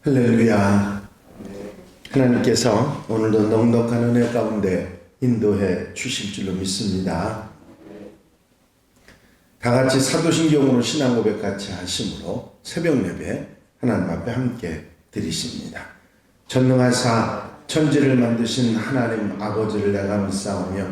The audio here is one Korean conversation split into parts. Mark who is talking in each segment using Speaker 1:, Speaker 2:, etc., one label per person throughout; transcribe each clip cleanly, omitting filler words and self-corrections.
Speaker 1: 할렐루야. 하나님께서 오늘도 넉넉한 은혜 가운데 인도해 주실 줄로 믿습니다. 다 같이 사도신경으로 신앙 고백 같이 하심으로 새벽 예배 하나님 앞에 함께 드리십니다. 전능하사 천지를 만드신 하나님 아버지를 내가 믿사오며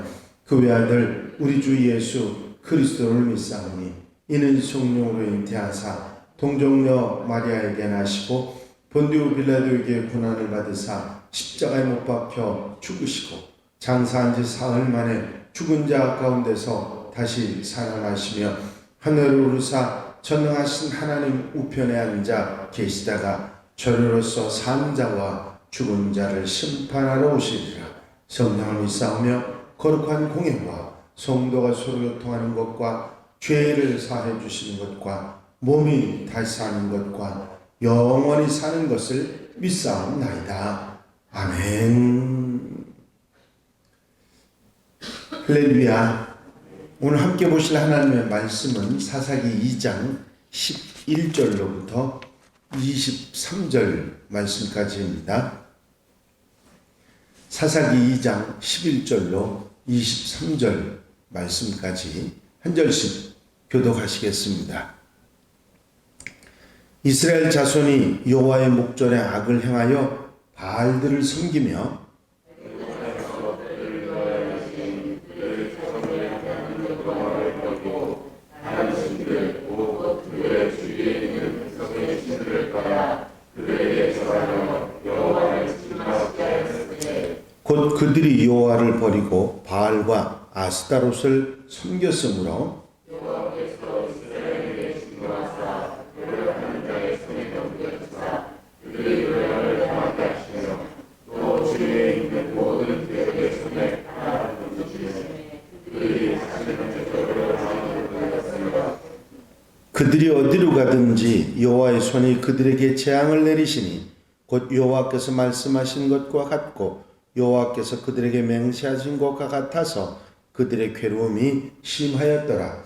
Speaker 1: 그 외아들 우리 주 예수 그리스도를 믿사오니 이는 성령으로 잉태하사 동정녀 마리아에게 나시고 본디오 빌라도에게 고난을 받으사 십자가에 못 박혀 죽으시고 장사한 지 사흘 만에 죽은 자 가운데서 다시 살아나시며 하늘로 오르사 전능하신 하나님 우편에 앉아 계시다가 저리로서 산 자와 죽은 자를 심판하러 오시리라. 성령을 믿사오며 거룩한 공예와 성도가 서로 교통하는 것과 죄를 사해 주시는 것과 몸이 다시 사는 것과 영원히 사는 것을 믿사옵나이다. 아멘. 할렐루야. 오늘 함께 보실 하나님의 말씀은 사사기 2장 11절로부터 23절 말씀까지입니다. 사사기 2장 11절로 23절 말씀까지 한 절씩 교독하시겠습니다. 이스라엘 자손이 여호와의 목전에 악을 행하여 바알들을 섬기며 곧 그들이 여호와를 버리고 바알과 아스타롯을 섬겼으므로 그들이 어디로 가든지 여호와의 손이 그들에게 재앙을 내리시니 곧 여호와께서 말씀하신 것과 같고 여호와께서 그들에게 맹세하신 것과 같아서 그들의 괴로움이 심하였더라.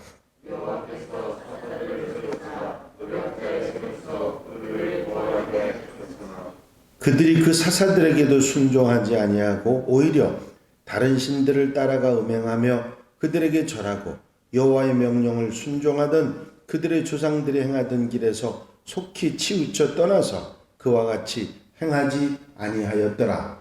Speaker 1: 그들이 그 사사들에게도 순종하지 아니하고 오히려 다른 신들을 따라가 음행하며 그들에게 절하고 여호와의 명령을 순종하던 그들의 조상들이 행하던 길에서 속히 치우쳐 떠나서 그와 같이 행하지 아니하였더라.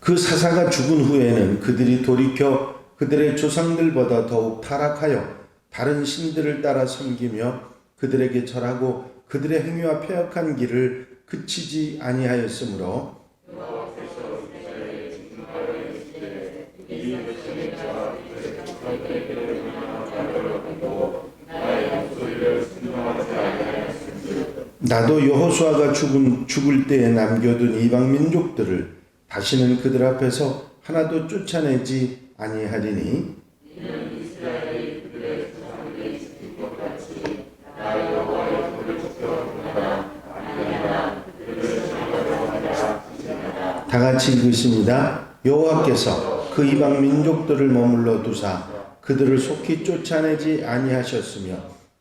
Speaker 1: 그 사사가 죽은 후에는 그들이 돌이켜 그들의 조상들보다 더욱 타락하여 다른 신들을 따라 섬기며 그들에게 절하고 그들의 행위와 패역한 길을 그치지 아니하였으므로 나도 여호수아가 죽을 때에 남겨둔 이방 민족들을 다시는 그들 앞에서 하나도 쫓아내지 아니하리니 다 같이 읽으십니다. 여호와께서 그 이방 민족들을 머물러 두사 그들을 속히 쫓아내지 아니하셨으며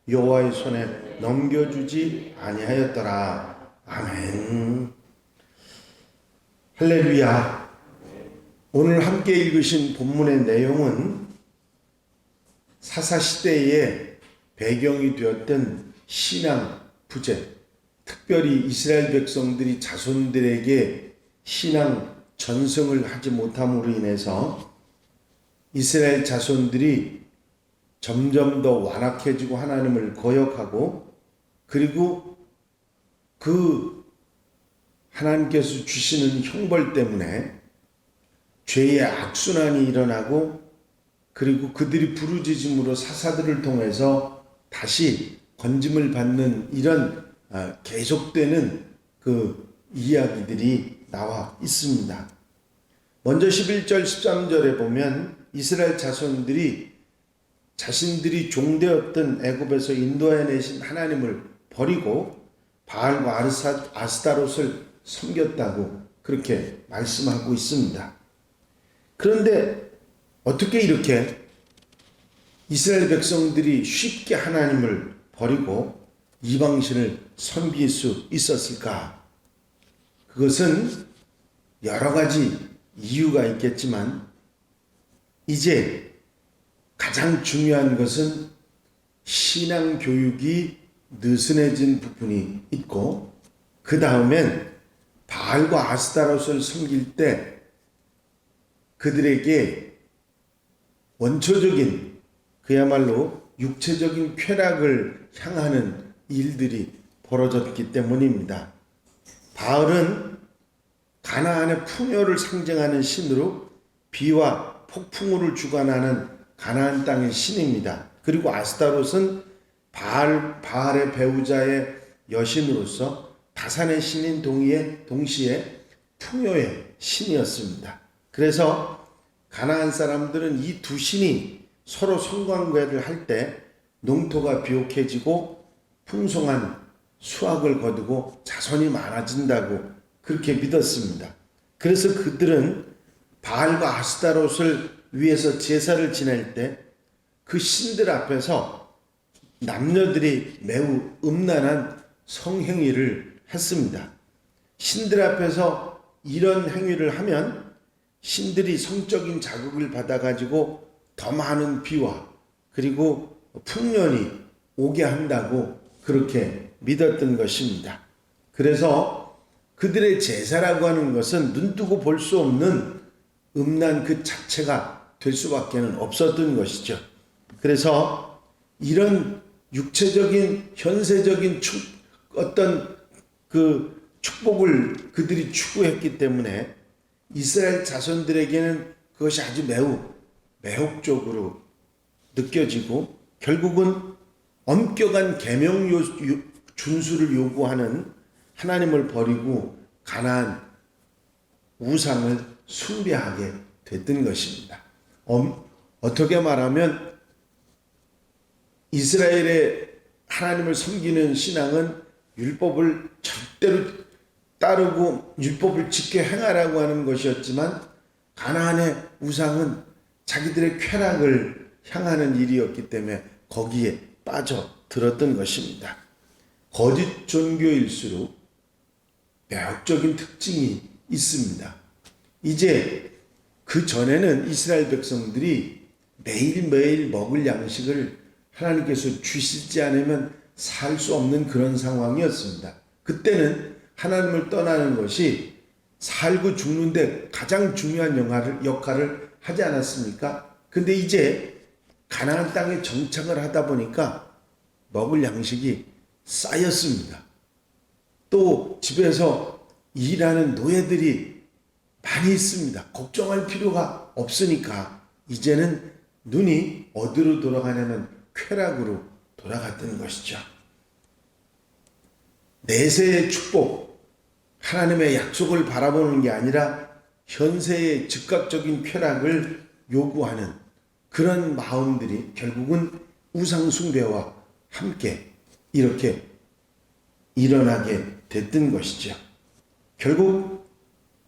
Speaker 1: 여호와의 손에 넘겨주지 아니하였더라. 아멘. 할렐루야. 오늘 함께 읽으신 본문의 내용은 사사시대의 배경이 되었던 신앙 부재, 특별히 이스라엘 백성들이 자손들에게 신앙 전승을 하지 못함으로 인해서 이스라엘 자손들이 점점 더 완악해지고 하나님을 거역하고 그리고 그 하나님께서 주시는 형벌 때문에 죄의 악순환이 일어나고 그리고 그들이 부르짖음으로 사사들을 통해서 다시 건짐을 받는 이런 계속되는 그 이야기들이 나와 있습니다. 먼저 11절 13절에 보면 이스라엘 자손들이 자신들이 종되었던 애굽에서 인도해 내신 하나님을 버리고 바알과 아스타롯을 섬겼다고 그렇게 말씀하고 있습니다. 그런데 어떻게 이렇게 이스라엘 백성들이 쉽게 하나님을 버리고 이방신을 섬길 수 있었을까? 그것은 여러 가지 이유가 있겠지만 이제 가장 중요한 것은 신앙 교육이 느슨해진 부분이 있고 그 다음엔 바알과 아스타롯을 섬길 때 그들에게 원초적인 그야말로 육체적인 쾌락을 향하는 일들이 벌어졌기 때문입니다. 바알은 가나안의 풍요를 상징하는 신으로 비와 폭풍우를 주관하는 가나안 땅의 신입니다. 그리고 아스타롯은 바알의 배우자의 여신으로서 다산의 신인 동시에 풍요의 신이었습니다. 그래서 가나안 사람들은 이 두 신이 서로 성관계를 할 때 농토가 비옥해지고 풍성한 수확을 거두고 자손이 많아진다고 그렇게 믿었습니다. 그래서 그들은 바알과 아스타롯을 위해서 제사를 지낼 때 그 신들 앞에서 남녀들이 매우 음란한 성행위를 했습니다. 신들 앞에서 이런 행위를 하면 신들이 성적인 자극을 받아가지고 더 많은 비와 그리고 풍년이 오게 한다고 그렇게 믿었던 것입니다. 그래서 그들의 제사라고 하는 것은 눈뜨고 볼 수 없는 음란 그 자체가 될 수밖에 없었던 것이죠. 그래서 이런 육체적인 현세적인 어떤 그 축복을 그들이 추구했기 때문에 이스라엘 자손들에게는 그것이 아주 매우 매혹적으로 느껴지고 결국은 엄격한 계명 준수를 요구하는 하나님을 버리고 가나안 우상을 숭배하게 됐던 것입니다. 어떻게 말하면 이스라엘의 하나님을 섬기는 신앙은 율법을 절대로 따르고 율법을 지켜 행하라고 하는 것이었지만 가나안의 우상은 자기들의 쾌락을 향하는 일이었기 때문에 거기에 빠져들었던 것입니다. 거짓 종교일수록 매혹적인 특징이 있습니다. 이제 그 전에는 이스라엘 백성들이 매일매일 먹을 양식을 하나님께서 주시지 않으면 살 수 없는 그런 상황이었습니다. 그때는 하나님을 떠나는 것이 살고 죽는데 가장 중요한 역할을 하지 않았습니까? 근데 이제 가나안 땅에 정착을 하다 보니까 먹을 양식이 쌓였습니다. 또 집에서 일하는 노예들이 많이 있습니다. 걱정할 필요가 없으니까 이제는 눈이 어디로 돌아가냐면 쾌락으로 돌아갔던 것이죠. 내세의 축복, 하나님의 약속을 바라보는 게 아니라 현세의 즉각적인 쾌락을 요구하는 그런 마음들이 결국은 우상숭배와 함께 이렇게 일어나게 됐던 것이죠. 결국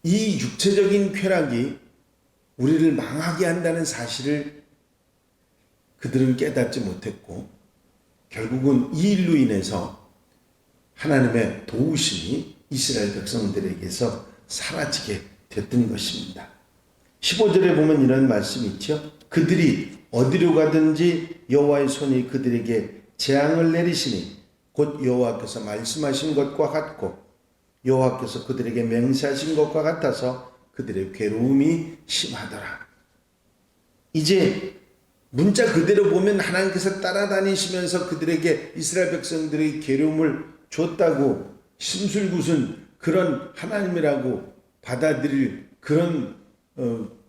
Speaker 1: 이 육체적인 쾌락이 우리를 망하게 한다는 사실을 그들은 깨닫지 못했고 결국은 이 일로 인해서 하나님의 도우심이 이스라엘 백성들에게서 사라지게 됐던 것입니다. 15절에 보면 이런 말씀이 있죠. 그들이 어디로 가든지 여호와의 손이 그들에게 재앙을 내리시니 곧 여호와께서 말씀하신 것과 같고 여호와께서 그들에게 맹세하신 것과 같아서 그들의 괴로움이 심하더라. 이제 문자 그대로 보면 하나님께서 따라다니시면서 그들에게 이스라엘 백성들의 괴로움을 줬다고 심술궂은 그런 하나님이라고 받아들일 그런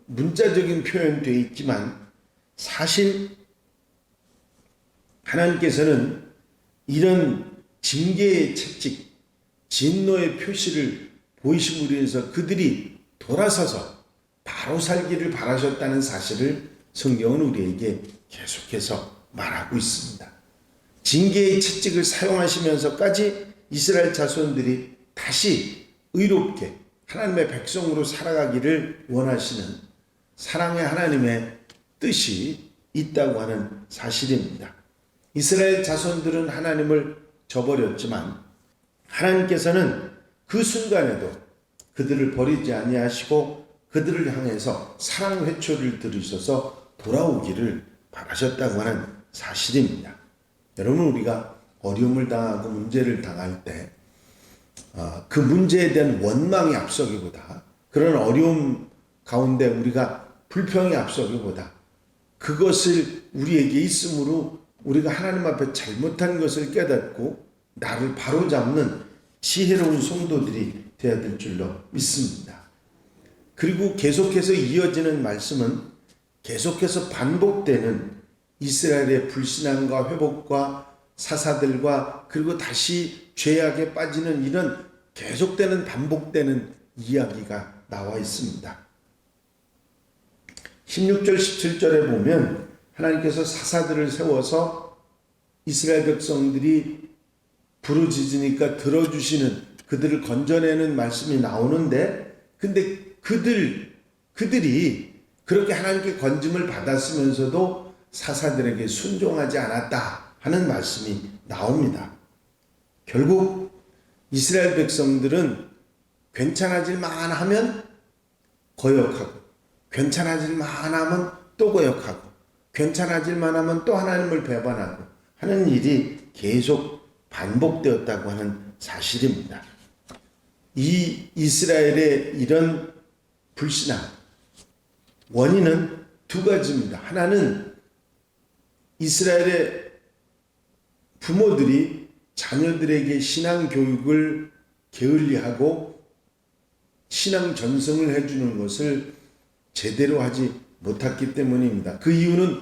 Speaker 1: 문자적인 표현되어 있지만 사실 하나님께서는 이런 징계의 채찍, 진노의 표시를 보이심으로 해서 그들이 돌아서서 바로 살기를 바라셨다는 사실을 성경은 우리에게 계속해서 말하고 있습니다. 징계의 채찍을 사용하시면서까지 이스라엘 자손들이 다시 의롭게 하나님의 백성으로 살아가기를 원하시는 사랑의 하나님의 뜻이 있다고 하는 사실입니다. 이스라엘 자손들은 하나님을 저버렸지만 하나님께서는 그 순간에도 그들을 버리지 아니하시고 그들을 향해서 사랑 회초리를 들으셔서 돌아오기를 바라셨다고 하는 사실입니다. 여러분, 우리가 어려움을 당하고 문제를 당할 때 그 문제에 대한 원망이 앞서기보다, 그런 어려움 가운데 우리가 불평이 앞서기보다 그것을 우리에게 있으므로 우리가 하나님 앞에 잘못한 것을 깨닫고 나를 바로잡는 지혜로운 성도들이 되어야 될 줄로 믿습니다. 그리고 계속해서 이어지는 말씀은 계속해서 반복되는 이스라엘의 불신앙과 회복과 사사들과 그리고 다시 죄악에 빠지는 이런 계속되는 반복되는 이야기가 나와 있습니다. 16절 17절에 보면 하나님께서 사사들을 세워서 이스라엘 백성들이 부르짖으니까 들어주시는, 그들을 건져내는 말씀이 나오는데, 근데 그들이 그렇게 하나님께 건짐을 받았으면서도 사사들에게 순종하지 않았다 하는 말씀이 나옵니다. 결국 이스라엘 백성들은 괜찮아질만 하면 거역하고, 괜찮아질만 하면 또 거역하고, 괜찮아질만 하면 또 하나님을 배반하고 하는 일이 계속 반복되었다고 하는 사실입니다. 이 이스라엘의 이런 불신앙 원인은 두 가지입니다. 하나는 이스라엘의 부모들이 자녀들에게 신앙 교육을 게을리하고 신앙 전승을 해주는 것을 제대로 하지 못했기 때문입니다. 그 이유는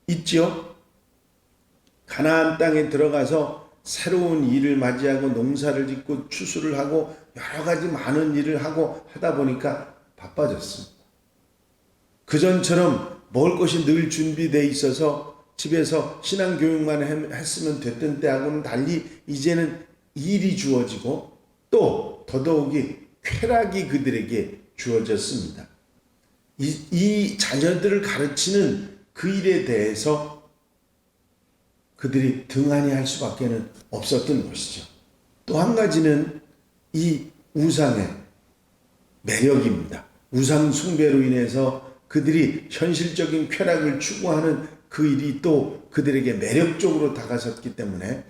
Speaker 1: 있죠. 가나안 땅에 들어가서 새로운 일을 맞이하고 농사를 짓고 추수를 하고 여러 가지 많은 일을 하고 하다 보니까 바빠졌습니다. 그전처럼 먹을 것이 늘 준비되어 있어서 집에서 신앙교육만 했으면 됐던 때하고는 달리 이제는 일이 주어지고 또 더더욱이 쾌락이 그들에게 주어졌습니다. 이 자녀들을 가르치는 그 일에 대해서 그들이 등한히 할 수밖에 없었던 것이죠. 또 한 가지는 이 우상의 매력입니다. 우상 숭배로 인해서 그들이 현실적인 쾌락을 추구하는 그 일이 또 그들에게 매력적으로 다가섰기 때문에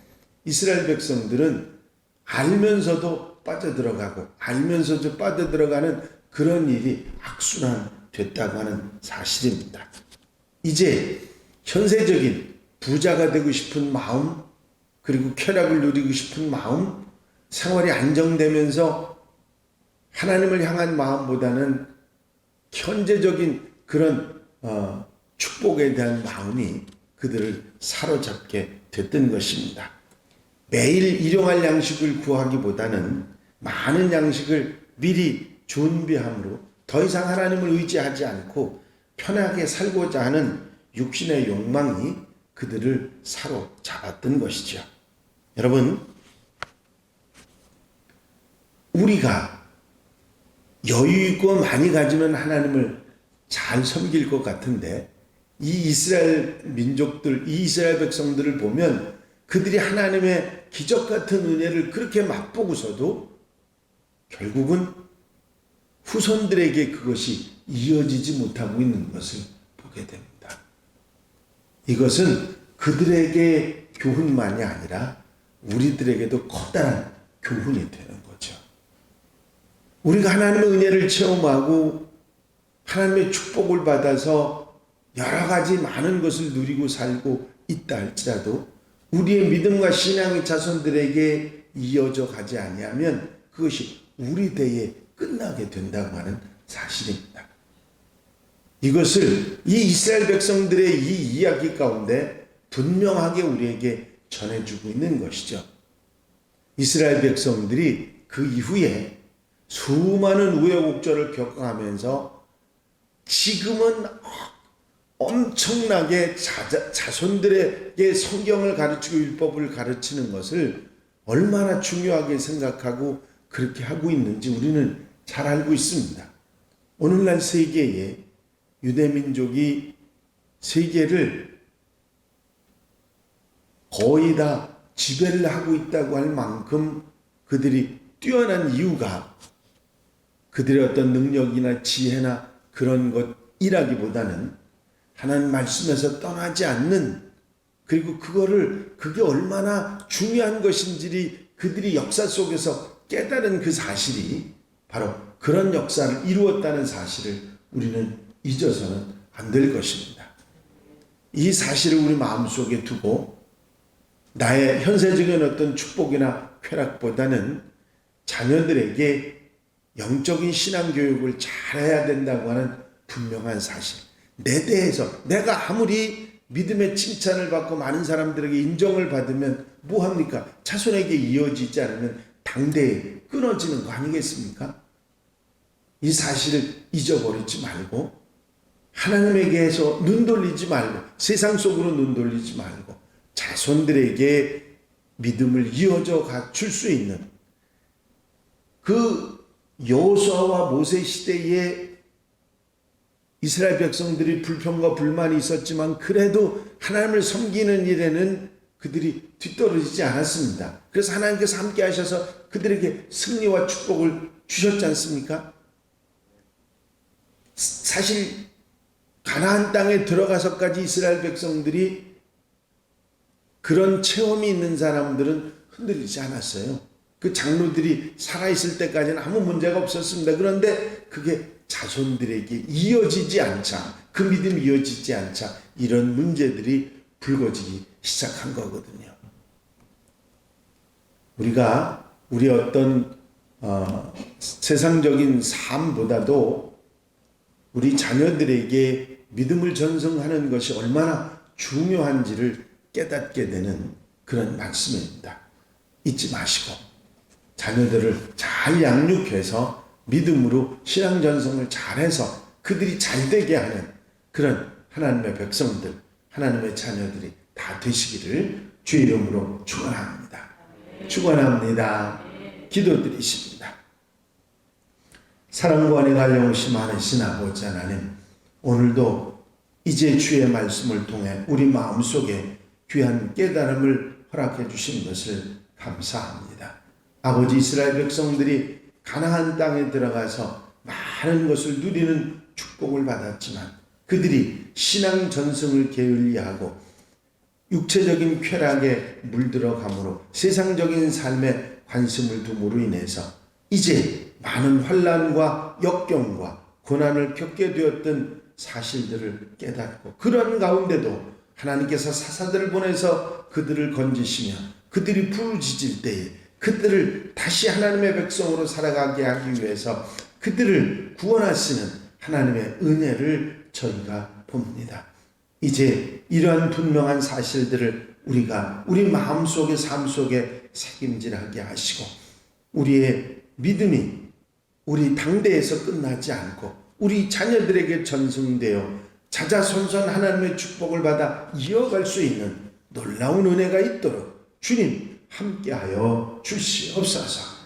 Speaker 1: 이스라엘 백성들은 알면서도 빠져들어가고 알면서도 빠져들어가는 그런 일이 악순환됐다고 하는 사실입니다. 이제 현세적인 부자가 되고 싶은 마음, 그리고 쾌락을 누리고 싶은 마음, 생활이 안정되면서 하나님을 향한 마음보다는 현재적인 그런 축복에 대한 마음이 그들을 사로잡게 됐던 것입니다. 매일 일용할 양식을 구하기보다는 많은 양식을 미리 준비함으로 더 이상 하나님을 의지하지 않고 편하게 살고자 하는 육신의 욕망이 그들을 사로잡았던 것이죠. 여러분, 우리가 여유 있고 많이 가지면 하나님을 잘 섬길 것 같은데 이 이스라엘 민족들, 이 이스라엘 백성들을 보면 그들이 하나님의 기적 같은 은혜를 그렇게 맛보고서도 결국은 후손들에게 그것이 이어지지 못하고 있는 것을 보게 됩니다. 이것은 그들에게 교훈만이 아니라 우리들에게도 커다란 교훈이 되는 거죠. 우리가 하나님의 은혜를 체험하고 하나님의 축복을 받아서 여러 가지 많은 것을 누리고 살고 있다 할지라도 우리의 믿음과 신앙의 자손들에게 이어져 가지 아니하면 그것이 우리 대에 끝나게 된다고 하는 사실입니다. 이것을 이 이스라엘 백성들의 이 이야기 가운데 분명하게 우리에게 전해주고 있는 것이죠. 이스라엘 백성들이 그 이후에 수많은 우여곡절을 겪어가면서 지금은 엄청나게 자손들에게 성경을 가르치고 율법을 가르치는 것을 얼마나 중요하게 생각하고 그렇게 하고 있는지 우리는 잘 알고 있습니다. 오늘날 세계에 유대민족이 세계를 거의 다 지배를 하고 있다고 할 만큼 그들이 뛰어난 이유가 그들의 어떤 능력이나 지혜나 그런 것이라기보다는 하나님 말씀에서 떠나지 않는, 그리고 그게 얼마나 중요한 것인지 그들이 역사 속에서 깨달은 그 사실이 바로 그런 역사를 이루었다는 사실을 우리는 잊어서는 안 될 것입니다. 이 사실을 우리 마음속에 두고 나의 현세적인 어떤 축복이나 쾌락보다는 자녀들에게 영적인 신앙교육을 잘해야 된다고 하는 분명한 사실, 내 대해서 내가 아무리 믿음의 칭찬을 받고 많은 사람들에게 인정을 받으면 뭐합니까? 자손에게 이어지지 않으면 당대에 끊어지는 거 아니겠습니까? 이 사실을 잊어버리지 말고 하나님에게서 눈 돌리지 말고 세상 속으로 눈 돌리지 말고 자손들에게 믿음을 이어져 줄 수 있는 그 여호수아와 모세 시대에 이스라엘 백성들이 불평과 불만이 있었지만 그래도 하나님을 섬기는 일에는 그들이 뒤떨어지지 않았습니다. 그래서 하나님께서 함께 하셔서 그들에게 승리와 축복을 주셨지 않습니까? 사실 가나안 땅에 들어가서까지 이스라엘 백성들이 그런 체험이 있는 사람들은 흔들리지 않았어요. 그 장로들이 살아있을 때까지는 아무 문제가 없었습니다. 그런데 그게 자손들에게 이어지지 않자, 그 믿음이 이어지지 않자 이런 문제들이 불거지기 시작한 거거든요. 우리가 우리 어떤 세상적인 삶보다도 우리 자녀들에게 믿음을 전승하는 것이 얼마나 중요한지를 깨닫게 되는 그런 말씀입니다. 잊지 마시고 자녀들을 잘 양육해서 믿음으로 신앙 전승을 잘해서 그들이 잘되게 하는 그런 하나님의 백성들, 하나님의 자녀들이 다 되시기를 주의 이름으로 축원합니다. 축원합니다. 기도드리십니다. 사랑과 은혜가 영원히 많으신 아버지 하나님, 오늘도 이제 주의 말씀을 통해 우리 마음속에 귀한 깨달음을 허락해 주신 것을 감사합니다. 아버지, 이스라엘 백성들이 가나안 땅에 들어가서 많은 것을 누리는 축복을 받았지만 그들이 신앙 전승을 게을리하고 육체적인 쾌락에 물들어감으로 세상적인 삶에 관심을 둠으로 인해서 이제 많은 환난과 역경과 고난을 겪게 되었던 사실들을 깨닫고 그런 가운데도 하나님께서 사사들을 보내서 그들을 건지시며 그들이 부르짖을 때에 그들을 다시 하나님의 백성으로 살아가게 하기 위해서 그들을 구원하시는 하나님의 은혜를 저희가 봅니다. 이제 이러한 분명한 사실들을 우리가 우리 마음속의 삶 속에 새김질하게 하시고 우리의 믿음이 우리 당대에서 끝나지 않고 우리 자녀들에게 전승되어 자자손손 하나님의 축복을 받아 이어갈 수 있는 놀라운 은혜가 있도록 주님 함께하여 주시옵소서.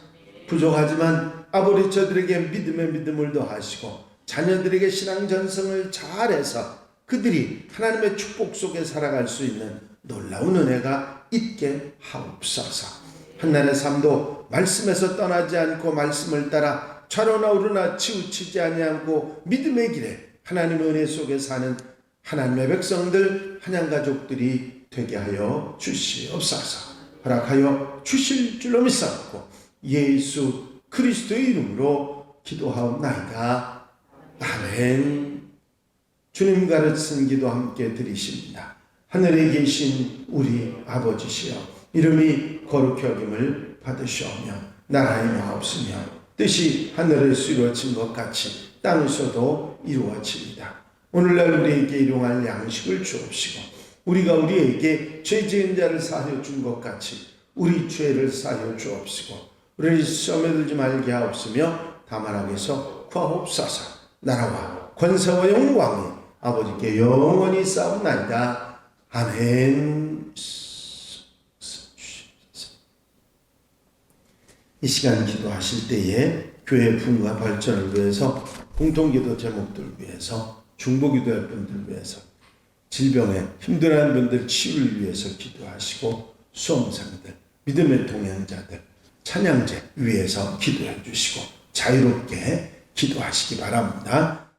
Speaker 1: 부족하지만 아버지 저들에게 믿음의 믿음을 더하시고 자녀들에게 신앙 전승을 잘해서 그들이 하나님의 축복 속에 살아갈 수 있는 놀라운 은혜가 있게 하옵소서. 한날의 삶도 말씀에서 떠나지 않고 말씀을 따라 좌로나 우로나 치우치지 아니하고 믿음의 길에 하나님의 은혜 속에 사는 하나님의 백성들 한양가족들이 되게 하여 주시옵소서. 허락하여 주실 줄로 믿사옵고 예수 그리스도의 이름으로 기도하옵나이다. 아멘. 주님 가르친 기도 함께 드리십니다. 하늘에 계신 우리 아버지시여, 이름이 거룩히 여김을 받으시오며 나라의 마옵시며 뜻이 하늘에서 이루어진 것 같이 땅에서도 이루어집니다. 오늘날 우리에게 일용할 양식을 주옵시고 우리가 우리에게 죄 지은 자를 사하여 준 것 같이 우리 죄를 사하여 주옵시고 우리를 시험에 들지 말게 하옵시며 다만 악에서 구하옵소서. 나라와 권세와 영광이 아버지께 영원히 싸움나이다. 아멘. 이 시간 기도하실 때에 교회 부흥과 발전을 위해서, 공통기도 제목들 위해서, 중보기도할 분들 위해서, 질병에 힘들어하는 분들 치유를 위해서 기도하시고, 수험생들, 믿음의 동행자들, 찬양제 위해서 기도해 주시고 자유롭게 기도하시기 바랍니다.